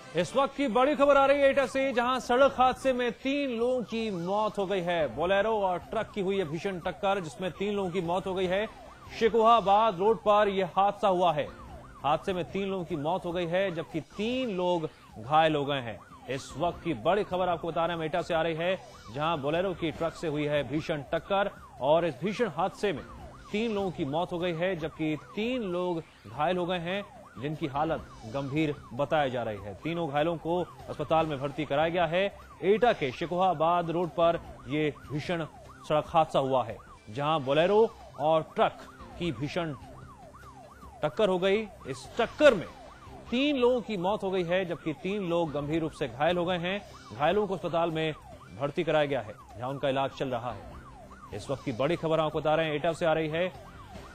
इस वक्त की बड़ी खबर आ रही है एटा से, जहां सड़क हादसे में 3 लोगों की मौत हो गई है। बोलेरो और ट्रक की हुई है भीषण टक्कर, जिसमें 3 लोगों की मौत हो गई है। शिकोहाबाद रोड पर यह हादसा हुआ है। हादसे में 3 लोगों की मौत हो गई है, जबकि 3 लोग घायल हो गए हैं। इस वक्त की बड़ी खबर आपको बता रहे हैं एटा से आ रही है, जहां बोलेरो की ट्रक से हुई है भीषण टक्कर और इस भीषण हादसे में 3 लोगों की मौत हो गई है, जबकि 3 लोग घायल हो गए हैं, जिनकी हालत गंभीर बताई जा रही है। तीनों घायलों को अस्पताल में भर्ती कराया गया है। एटा के शिकोहाबाद रोड पर यह भीषण सड़क हादसा हुआ है, जहां बोलेरो और ट्रक की भीषण टक्कर हो गई। इस टक्कर में 3 लोगों की मौत हो गई है, जबकि 3 लोग गंभीर रूप से घायल हो गए हैं। घायलों को अस्पताल में भर्ती कराया गया है, जहां उनका इलाज चल रहा है। इस वक्त की बड़ी खबर आपको बता रहे हैं एटा से आ रही है,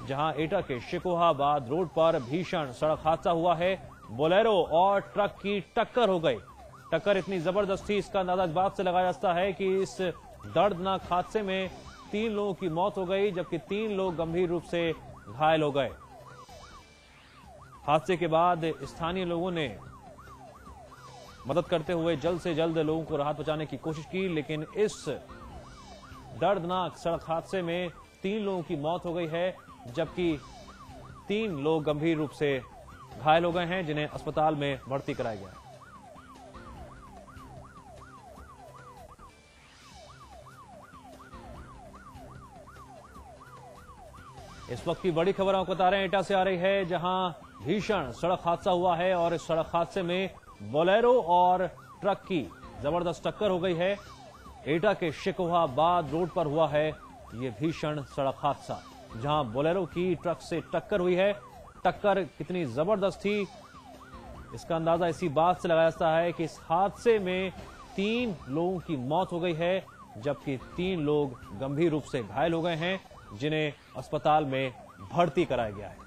जहां एटा के शिकोहाबाद रोड पर भीषण सड़क हादसा हुआ है। बोलेरो और ट्रक की टक्कर हो गई। टक्कर इतनी जबरदस्त थी, इसका अंदाजा इस बात से लगाया जाता है कि इस दर्दनाक हादसे में 3 लोगों की मौत हो गई, जबकि 3 लोग गंभीर रूप से घायल हो गए। हादसे के बाद स्थानीय लोगों ने मदद करते हुए जल्द से जल्द लोगों को राहत पहुंचाने की कोशिश की, लेकिन इस दर्दनाक सड़क हादसे में 3 लोगों की मौत हो गई है, जबकि 3 लोग गंभीर रूप से घायल हो गए हैं, जिन्हें अस्पताल में भर्ती कराया गया है। इस वक्त की बड़ी खबर आपको बता रहे हैं एटा से आ रही है, जहां भीषण सड़क हादसा हुआ है और इस सड़क हादसे में बोलेरो और ट्रक की जबरदस्त टक्कर हो गई है। एटा के शिकोहाबाद रोड पर हुआ है यह भीषण सड़क हादसा, जहां बोलेरो की ट्रक से टक्कर हुई है। टक्कर कितनी जबरदस्त थी, इसका अंदाजा इसी बात से लगाया जाता है कि इस हादसे में 3 लोगों की मौत हो गई है, जबकि 3 लोग गंभीर रूप से घायल हो गए हैं, जिन्हें अस्पताल में भर्ती कराया गया है।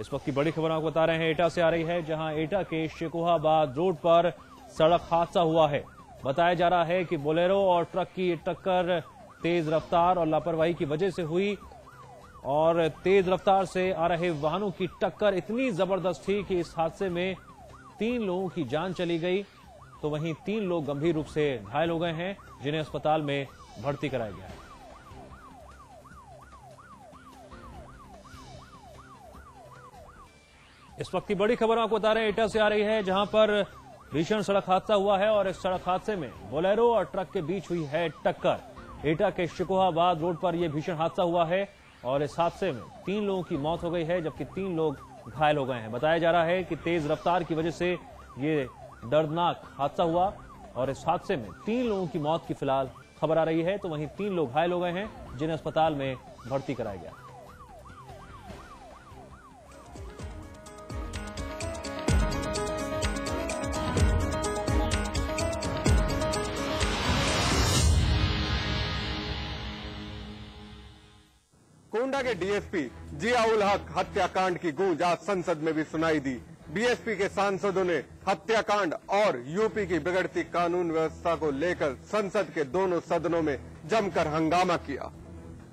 इस वक्त की बड़ी खबर आपको बता रहे हैं एटा से आ रही है, जहां एटा के शिकोहाबाद रोड पर सड़क हादसा हुआ है। बताया जा रहा है कि बोलेरो और ट्रक की टक्कर तेज रफ्तार और लापरवाही की वजह से हुई और तेज रफ्तार से आ रहे वाहनों की टक्कर इतनी जबरदस्त थी कि इस हादसे में 3 लोगों की जान चली गई, तो वहीं 3 लोग गंभीर रूप से घायल हो गए हैं, जिन्हें अस्पताल में भर्ती कराया गया है। इस वक्त की बड़ी खबर आपको बता रहे हैं एटा से आ रही है, जहां पर भीषण सड़क हादसा हुआ है और इस सड़क हादसे में बोलेरो और ट्रक के बीच हुई है टक्कर। एटा के शिकोहाबाद रोड पर यह भीषण हादसा हुआ है और इस हादसे में 3 लोगों की मौत हो गई है, जबकि 3 लोग घायल हो गए हैं। बताया जा रहा है कि तेज रफ्तार की वजह से ये दर्दनाक हादसा हुआ और इस हादसे में 3 लोगों की मौत की फिलहाल खबर आ रही है, तो वहीं 3 लोग घायल हो गए हैं, जिन्हें अस्पताल में भर्ती कराया गया। गोंडा के डीएसपी जिया उल हक हत्याकांड की गूंज आज संसद में भी सुनाई दी। बीएसपी के सांसदों ने हत्याकांड और यूपी की बिगड़ती कानून व्यवस्था को लेकर संसद के दोनों सदनों में जमकर हंगामा किया।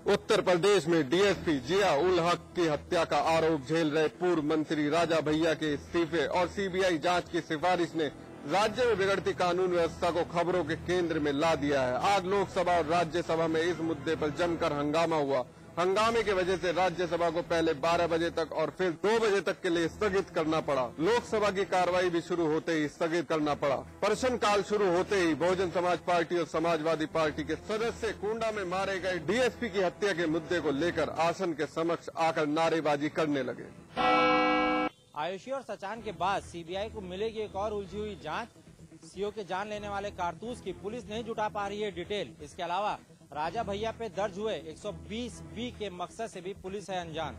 उत्तर प्रदेश में डीएसपी जिया उल हक की हत्या का आरोप झेल रहे पूर्व मंत्री राजा भैया के इस्तीफे और सीबीआई जांच की सिफारिश ने राज्य में बिगड़ती कानून व्यवस्था को खबरों के केंद्र में ला दिया है। आज लोकसभा और राज्यसभा में इस मुद्दे पर जमकर हंगामा हुआ। हंगामे की वजह से राज्यसभा को पहले 12 बजे तक और फिर 2 बजे तक के लिए स्थगित करना पड़ा। लोकसभा की कार्रवाई भी शुरू होते ही स्थगित करना पड़ा। प्रश्नकाल शुरू होते ही बहुजन समाज पार्टी और समाजवादी पार्टी के सदस्य गोंडा में मारे गए डीएसपी की हत्या के मुद्दे को लेकर आसन के समक्ष आकर नारेबाजी करने लगे। आयुषी और सचान के बाद सीबीआई को मिलेगी एक और उलझी हुई जांच। सीओ के जान लेने वाले कारतूस की पुलिस नहीं जुटा पा रही है डिटेल। इसके अलावा राजा भैया पे दर्ज हुए 120B के मकसद से भी पुलिस है अनजान।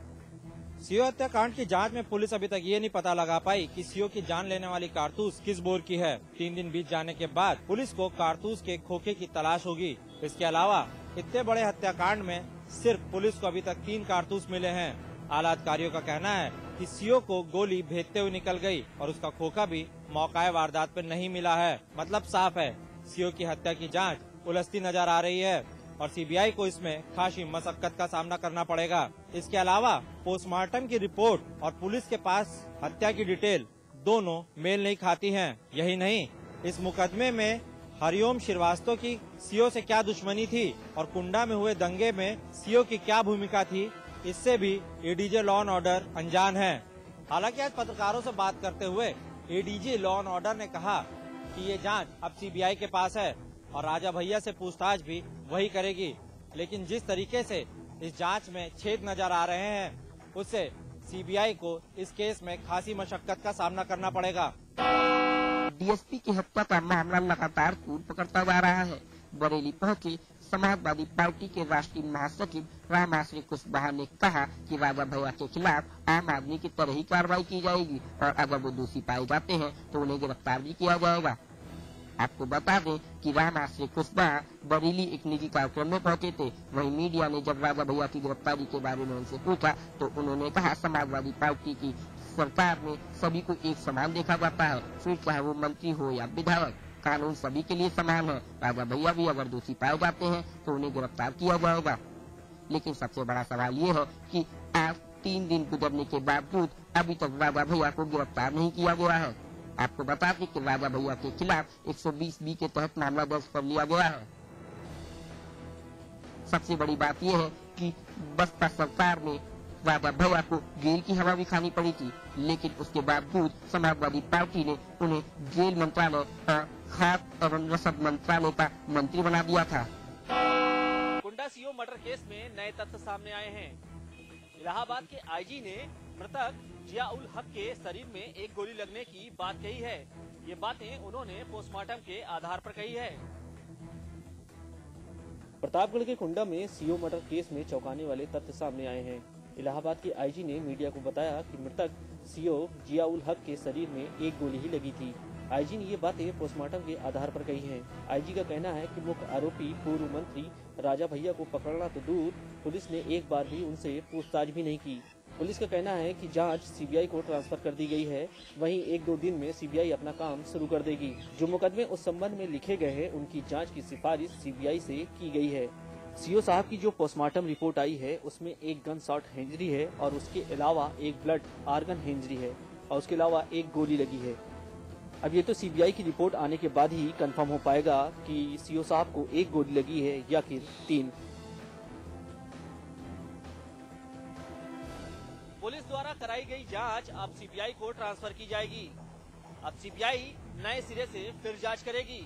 सीओ हत्याकांड की जांच में पुलिस अभी तक ये नहीं पता लगा पाई कि सीओ की जान लेने वाली कारतूस किस बोर की है। 3 दिन बीत जाने के बाद पुलिस को कारतूस के खोखे की तलाश होगी। इसके अलावा इतने बड़े हत्याकांड में सिर्फ पुलिस को अभी तक 3 कारतूस मिले हैं। आला अधिकारियों का कहना है कि सीओ को गोली भेजते हुए निकल गई और उसका खोखा भी मौका वारदात पर नहीं मिला है। मतलब साफ है, सीओ की हत्या की जांच उलझती नजर आ रही है और सीबीआई को इसमें खासी मशक्कत का सामना करना पड़ेगा। इसके अलावा पोस्टमार्टम की रिपोर्ट और पुलिस के पास हत्या की डिटेल दोनों मेल नहीं खाती हैं। यही नहीं, इस मुकदमे में हरिओम श्रीवास्तव की सीओ से क्या दुश्मनी थी और कुंडा में हुए दंगे में सीओ की क्या भूमिका थी, इससे भी एडीजे लॉ एंड ऑर्डर अनजान है। हालांकि आज पत्रकारों से बात करते हुए एडीजे लॉ एंड ऑर्डर ने कहा कि ये जांच अब सीबीआई के पास है और राजा भैया से पूछताछ भी वही करेगी। लेकिन जिस तरीके से इस जांच में छेद नजर आ रहे हैं, उससे सीबीआई को इस केस में खासी मशक्कत का सामना करना पड़ेगा। डीएसपी की हत्या का मामला लगातार तूल पकड़ता जा रहा है। बरेली पहुंचे समाजवादी पार्टी के राष्ट्रीय महासचिव रामाश्री कुशवाहा ने कहा कि राजा भैया के खिलाफ आम आदमी की तरह ही कार्रवाई की जाएगी और अगर वो दोषी पाए जाते हैं तो उन्हें गिरफ्तार भी किया जाएगा। आपको बता दें कि रामाश्री कुशवाहा बरेली एक निजी कार्यक्रम में पहुंचे थे। वहीं मीडिया ने जब राजा भैया की गिरफ्तारी के बारे में उनसे पूछा तो उन्होंने कहा समाजवादी पार्टी की सरकार में सभी को एक समान देखा जाता है, फिर चाहे वो मंत्री हो या विधायक, कानून सभी के लिए समान है। राजा भैया भी अगर दोषी पाए जाते हैं तो उन्हें गिरफ्तार किया जाएगा। लेकिन सबसे बड़ा सवाल ये है कि आज 3 दिन गुजरने के बावजूद अभी तक राजा भैया को गिरफ्तार नहीं किया गया है। आपको बता दें कि राजा भैया के खिलाफ 120B के तहत मामला दर्ज कर लिया गया है। सबसे बड़ी बात यह है कि बसपा सरकार में राजा भैया को जेल की हवा भी खानी पड़ी थी, लेकिन उसके बावजूद समाजवादी पार्टी ने उन्हें जेल मंत्रालय और खाद्य एवं रसद मंत्रालय का मंत्री बना दिया था। कुंडा सीओ मर्डर केस में नए तथ्य सामने आए हैं। इलाहाबाद के आईजी ने मृतक जिया उल हक के शरीर में एक गोली लगने की बात कही है। ये बातें उन्होंने पोस्टमार्टम के आधार पर कही है। प्रतापगढ़ के कुंडा में सीओ मर्डर केस में चौंकाने वाले तथ्य सामने आए हैं। इलाहाबाद के आईजी ने मीडिया को बताया कि मृतक सीओ जिया उल हक के शरीर में एक गोली ही लगी थी। आईजी ने ये बातें पोस्टमार्टम के आधार पर कही हैं। आईजी का कहना है कि मुख्य आरोपी पूर्व मंत्री राजा भैया को पकड़ना तो दूर, पुलिस ने एक बार भी उनसे पूछताछ भी नहीं की। पुलिस का कहना है कि जांच सीबीआई को ट्रांसफर कर दी गई है। वहीं 1-2 दिन में सीबीआई अपना काम शुरू कर देगी। जो मुकदमे उस संबंध में लिखे गए हैं, उनकी जांच की सिफारिश सीबीआई से की गई है। सीओ साहब की जो पोस्टमार्टम रिपोर्ट आई है, उसमें एक गन शॉट इंजरी है और उसके अलावा एक ब्लड आर्गन इंजरी है और उसके अलावा एक गोली लगी है। अब ये तो सीबीआई की रिपोर्ट आने के बाद ही कंफर्म हो पाएगा कि सीओ साहब को एक गोली लगी है या फिर 3। पुलिस द्वारा कराई गई जांच अब सीबीआई को ट्रांसफर की जाएगी। अब सीबीआई नए सिरे से फिर जांच करेगी।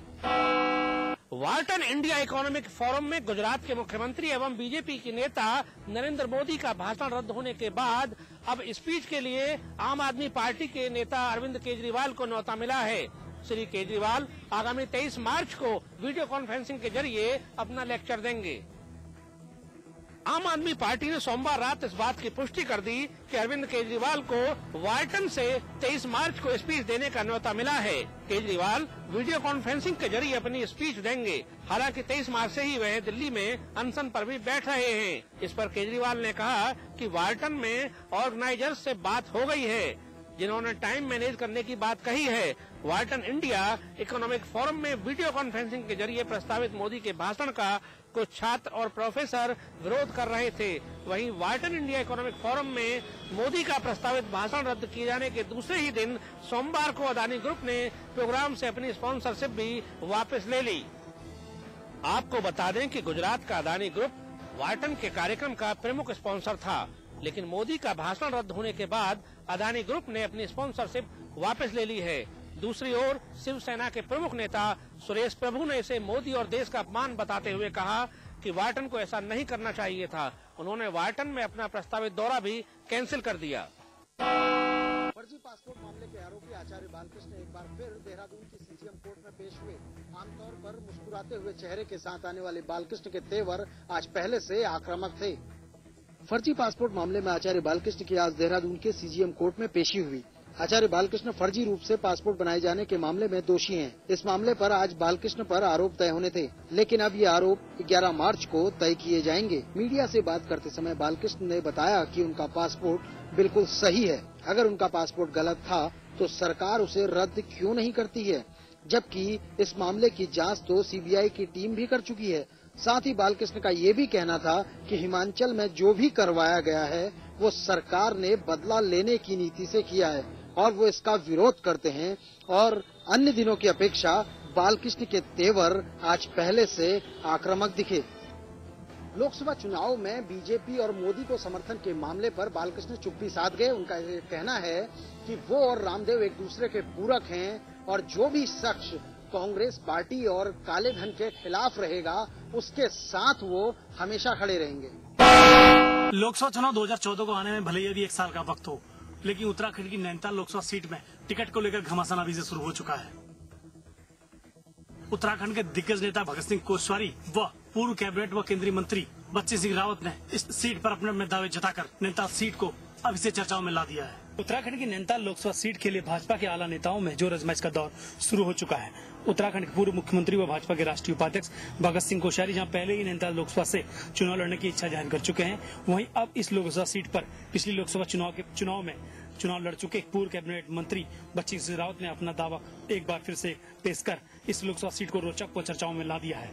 वाल्टन इंडिया इकोनॉमिक फोरम में गुजरात के मुख्यमंत्री एवं बीजेपी के नेता नरेंद्र मोदी का भाषण रद्द होने के बाद अब स्पीच के लिए आम आदमी पार्टी के नेता अरविंद केजरीवाल को न्योता मिला है। श्री केजरीवाल आगामी 23 मार्च को वीडियो कॉन्फ्रेंसिंग के जरिए अपना लेक्चर देंगे। आम आदमी पार्टी ने सोमवार रात इस बात की पुष्टि कर दी कि अरविंद केजरीवाल को वाल्टन से 23 मार्च को स्पीच देने का न्योता मिला है। केजरीवाल वीडियो कॉन्फ्रेंसिंग के जरिए अपनी स्पीच देंगे। हालांकि 23 मार्च से ही वह दिल्ली में अनशन पर भी बैठ रहे हैं। इस पर केजरीवाल ने कहा कि वाल्टन में ऑर्गेनाइजर्स से बात हो गई है, जिन्होंने टाइम मैनेज करने की बात कही है। वाल्टन इंडिया इकोनॉमिक फोरम में वीडियो कॉन्फ्रेंसिंग के जरिए प्रस्तावित मोदी के भाषण का कुछ छात्र और प्रोफेसर विरोध कर रहे थे। वहीं वाल्टन इंडिया इकोनॉमिक फोरम में मोदी का प्रस्तावित भाषण रद्द किए जाने के दूसरे ही दिन सोमवार को अदानी ग्रुप ने प्रोग्राम से अपनी स्पॉन्सरशिप भी वापस ले ली। आपको बता दें कि गुजरात का अदानी ग्रुप वाल्टन के कार्यक्रम का प्रमुख स्पॉन्सर था, लेकिन मोदी का भाषण रद्द होने के बाद अदानी ग्रुप ने अपनी स्पॉन्सरशिप वापस ले ली है। दूसरी ओर शिवसेना के प्रमुख नेता सुरेश प्रभु ने इसे मोदी और देश का अपमान बताते हुए कहा कि वाल्टन को ऐसा नहीं करना चाहिए था। उन्होंने वाल्टन में अपना प्रस्तावित दौरा भी कैंसिल कर दिया। फर्जी पासपोर्ट मामले के आरोपी आचार्य बालकृष्ण एक बार फिर देहरादून की सीजीएम कोर्ट में पेश हुए। आमतौर पर मुस्कुराते हुए चेहरे के साथ आने वाले बालकृष्ण के तेवर आज पहले से आक्रामक थे। फर्जी पासपोर्ट मामले में आचार्य बालकृष्ण की आज देहरादून के सीजीएम कोर्ट में पेशी हुई। आचार्य बालकृष्ण फर्जी रूप से पासपोर्ट बनाए जाने के मामले में दोषी हैं। इस मामले पर आज बालकृष्ण पर आरोप तय होने थे, लेकिन अब ये आरोप 11 मार्च को तय किए जाएंगे। मीडिया से बात करते समय बालकृष्ण ने बताया कि उनका पासपोर्ट बिल्कुल सही है। अगर उनका पासपोर्ट गलत था तो सरकार उसे रद्द क्यों नहीं करती है, जबकि इस मामले की जाँच तो सीबीआई की टीम भी कर चुकी है। साथ ही बालकृष्ण का ये भी कहना था कि हिमाचल में जो भी करवाया गया है वो सरकार ने बदला लेने की नीति से किया है। और वो इसका विरोध करते हैं। और अन्य दिनों की अपेक्षा बालकृष्ण के तेवर आज पहले से आक्रामक दिखे। लोकसभा चुनाव में बीजेपी और मोदी को समर्थन के मामले पर बालकृष्ण चुप्पी साध गए। उनका ये कहना है कि वो और रामदेव एक दूसरे के पूरक हैं और जो भी शख्स कांग्रेस पार्टी और काले धन के खिलाफ रहेगा उसके साथ वो हमेशा खड़े रहेंगे। लोकसभा चुनाव 2014 को आने में भले ही अभी 1 साल का वक्त हो, लेकिन उत्तराखंड की नैनीताल लोकसभा सीट में टिकट को लेकर घमासान अभी से शुरू हो चुका है। उत्तराखंड के दिग्गज नेता भगत सिंह कोश्यारी व पूर्व कैबिनेट व केंद्रीय मंत्री बच्ची सिंह रावत ने इस सीट पर अपने दावे जताकर नैनीताल सीट को अभी से चर्चाओं में ला दिया है। उत्तराखंड की नैनीताल लोकसभा सीट के लिए भाजपा के आला नेताओं में जोर आजमाइश का दौर शुरू हो चुका है। उत्तराखंड के पूर्व मुख्यमंत्री व भाजपा के राष्ट्रीय उपाध्यक्ष भगत सिंह कोश्यारी जहां पहले ही नैनीताल लोकसभा से चुनाव लड़ने की इच्छा जाहिर कर चुके हैं, वहीं अब इस लोकसभा सीट पर पिछली लोकसभा चुनाव में चुनाव लड़ चुके पूर्व कैबिनेट मंत्री बच्ची सिंह रावत ने अपना दावा एक बार फिर से पेश कर इस लोकसभा सीट को रोचक व चर्चाओं में ला दिया है।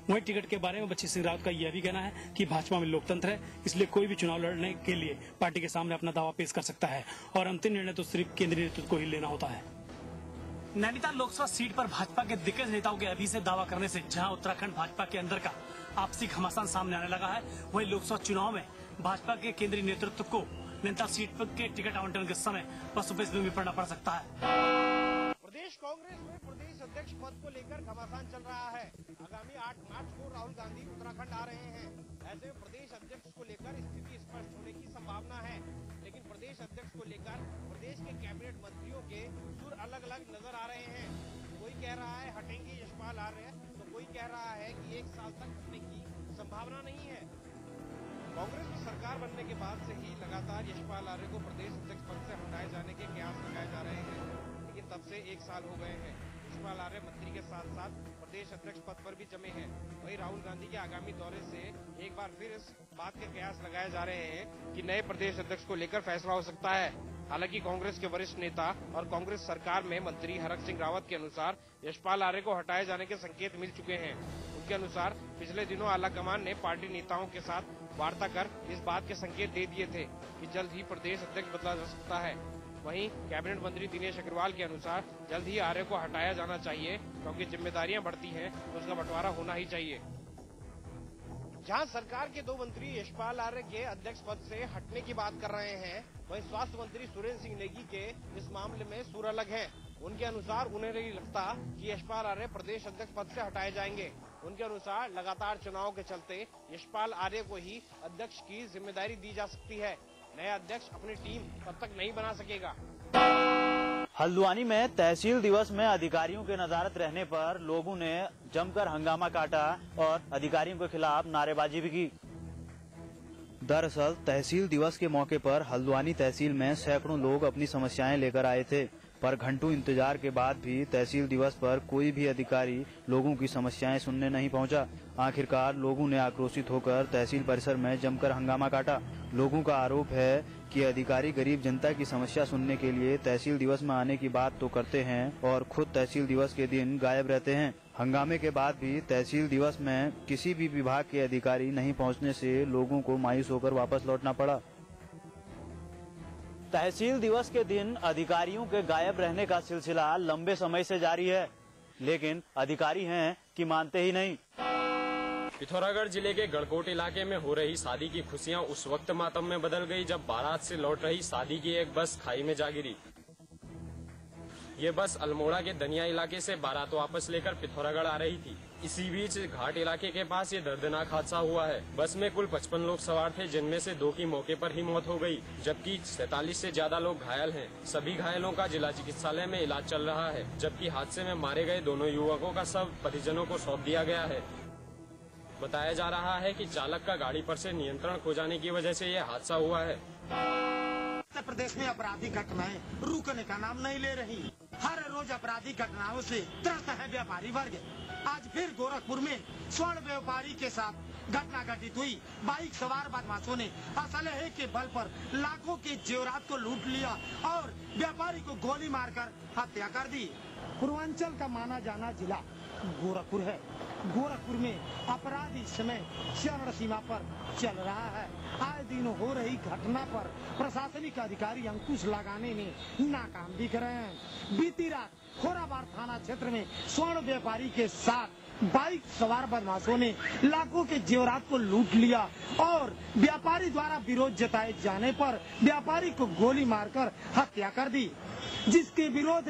वहीं टिकट के बारे में बच्ची सिंह रावत का यह भी कहना है कि भाजपा में लोकतंत्र है, इसलिए कोई भी चुनाव लड़ने के लिए पार्टी के सामने अपना दावा पेश कर सकता है और अंतिम निर्णय तो सिर्फ केंद्रीय नेतृत्व को ही लेना होता है। नैनीताल लोकसभा सीट पर भाजपा के दिग्गज नेताओं के अभी से दावा करने से जहां उत्तराखंड भाजपा के अंदर का आपसी घमासान सामने आने लगा है, वहीं लोकसभा चुनाव में भाजपा के केंद्रीय नेतृत्व को नैनीताल सीट पर के टिकट आवंटन के समय पसुपेश में पड़ना पड़ सकता है। प्रदेश कांग्रेस में प्रदेश अध्यक्ष पद को लेकर घमासान चल रहा है। आगामी 8 मार्च को राहुल गांधी उत्तराखंड आ रहे हैं। ऐसे में प्रदेश अध्यक्ष को लेकर स्थिति स्पष्ट होने की संभावना है, लेकिन प्रदेश अध्यक्ष को लेकर प्रदेश के कैबिनेट मंत्रियों के सुर अलग अलग नजर आ रहे हैं। कोई कह रहा है हटेंगे यशपाल आर्य, तो कोई कह रहा है कि 1 साल तक हटने की संभावना नहीं है। कांग्रेस में सरकार बनने के बाद से ही लगातार यशपाल आर्य को प्रदेश अध्यक्ष पद से हटाए जाने के कयास लगाए जा रहे हैं, लेकिन तब से 1 साल हो गए हैं। यशपाल आर्य मंत्री के साथ साथ प्रदेश अध्यक्ष पद पर भी जमे हैं। वहीं राहुल गांधी के आगामी दौरे से एक बार फिर इस बात के कयास लगाए जा रहे हैं कि नए प्रदेश अध्यक्ष को लेकर फैसला हो सकता है। हालांकि कांग्रेस के वरिष्ठ नेता और कांग्रेस सरकार में मंत्री हरक सिंह रावत के अनुसार यशपाल आर्य को हटाए जाने के संकेत मिल चुके हैं। उनके अनुसार पिछले दिनों आलाकमान ने पार्टी नेताओं के साथ वार्ता कर इस बात के संकेत दे दिए थे कि जल्द ही प्रदेश अध्यक्ष बदला जा सकता है। वहीं कैबिनेट मंत्री दिनेश अग्रवाल के अनुसार जल्द ही आर्य को हटाया जाना चाहिए, क्योंकि जिम्मेदारियां बढ़ती हैं तो उसका बंटवारा होना ही चाहिए। जहां सरकार के 2 मंत्री यशपाल आर्य के अध्यक्ष पद से हटने की बात कर रहे हैं, वहीं स्वास्थ्य मंत्री सुरेंद्र सिंह नेगी के इस मामले में सुर अलग है। उनके अनुसार उन्हें नहीं लगता कि यशपाल आर्य प्रदेश अध्यक्ष पद से हटाए जाएंगे। उनके अनुसार लगातार चुनाव के चलते यशपाल आर्य को ही अध्यक्ष की जिम्मेदारी दी जा सकती है। नया अध्यक्ष अपनी टीम तब तक नहीं बना सकेगा। हल्द्वानी में तहसील दिवस में अधिकारियों के नजारत रहने पर लोगों ने जमकर हंगामा काटा और अधिकारियों के खिलाफ नारेबाजी भी की। दरअसल तहसील दिवस के मौके पर हल्द्वानी तहसील में सैकड़ों लोग अपनी समस्याएं लेकर आए थे, पर घंटों इंतजार के बाद भी तहसील दिवस पर कोई भी अधिकारी लोगों की समस्याएं सुनने नहीं पहुंचा। आखिरकार लोगों ने आक्रोशित होकर तहसील परिसर में जमकर हंगामा काटा। लोगों का आरोप है कि अधिकारी गरीब जनता की समस्या सुनने के लिए तहसील दिवस में आने की बात तो करते हैं और खुद तहसील दिवस के दिन गायब रहते हैं। हंगामे के बाद भी तहसील दिवस में किसी भी विभाग के अधिकारी नहीं पहुंचने से लोगों को मायूस होकर वापस लौटना पड़ा। तहसील दिवस के दिन अधिकारियों के गायब रहने का सिलसिला लंबे समय से जारी है, लेकिन अधिकारी हैं कि मानते ही नहीं। पिथौरागढ़ जिले के गढ़कोट इलाके में हो रही शादी की खुशियां उस वक्त मातम में बदल गई जब बारात से लौट रही शादी की एक बस खाई में जा गिरी। ये बस अल्मोड़ा के दनिया इलाके से बारात वापस लेकर पिथौरागढ़ आ रही थी। इसी बीच घाट इलाके के पास ये दर्दनाक हादसा हुआ है। बस में कुल 55 लोग सवार थे, जिनमें से 2 की मौके पर ही मौत हो गई, जबकि 47 से ज्यादा लोग घायल हैं। सभी घायलों का जिला चिकित्सालय में इलाज चल रहा है, जबकि हादसे में मारे गए दोनों युवकों का शव परिजनों को सौंप दिया गया है। बताया जा रहा है कि चालक का गाड़ी पर से नियंत्रण खो जाने की वजह से यह हादसा हुआ है। उत्तर प्रदेश में आपराधिक घटनाएं रुकने का नाम नहीं ले रही। हर रोज आपराधिक घटनाओं से त्रस्त है व्यापारी वर्ग। आज फिर गोरखपुर में स्वर्ण व्यापारी के साथ घटना घटित हुई। बाइक सवार बदमाशों ने असलहे के बल पर लाखों के जेवरात को लूट लिया और व्यापारी को गोली मारकर हत्या कर दी। पूर्वांचल का माना जाना जिला गोरखपुर है। गोरखपुर में अपराध इस समय चरण सीमा पर चल रहा है। आए दिन हो रही घटना पर प्रशासनिक अधिकारी अंकुश लगाने में नाकाम दिख रहे हैं। बीती रात खोराबाड़ थाना क्षेत्र में स्वर्ण व्यापारी के साथ बाइक सवार बदमाशों ने लाखों के जेवरात को लूट लिया और व्यापारी द्वारा विरोध जताए जाने पर व्यापारी को गोली मारकर हत्या कर दी, जिसके विरोध